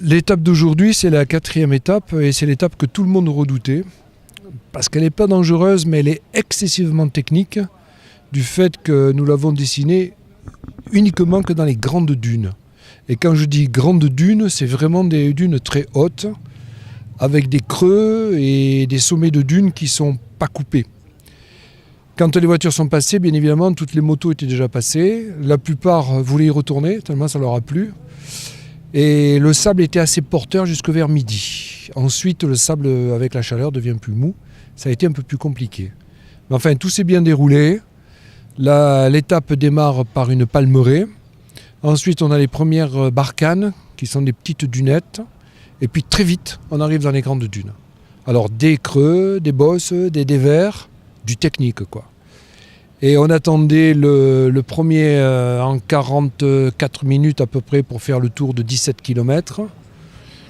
L'étape d'aujourd'hui, c'est la 4e étape et c'est l'étape que tout le monde redoutait parce qu'elle n'est pas dangereuse mais elle est excessivement technique du fait que nous l'avons dessinée uniquement que dans les grandes dunes. Et quand je dis grandes dunes, c'est vraiment des dunes très hautes avec des creux et des sommets de dunes qui ne sont pas coupés. Quand les voitures sont passées, bien évidemment, toutes les motos étaient déjà passées. La plupart voulaient y retourner, tellement ça leur a plu. Et le sable était assez porteur jusque vers midi. Ensuite, le sable, avec la chaleur, devient plus mou. Ça a été un peu plus compliqué. Mais enfin, tout s'est bien déroulé. L'étape démarre par une palmeraie. Ensuite, on a les premières barcanes, qui sont des petites dunettes. Et puis, très vite, on arrive dans les grandes dunes. Alors, des creux, des bosses, des dévers, du technique, quoi. Et on attendait le premier en 44 minutes à peu près pour faire le tour de 17 km.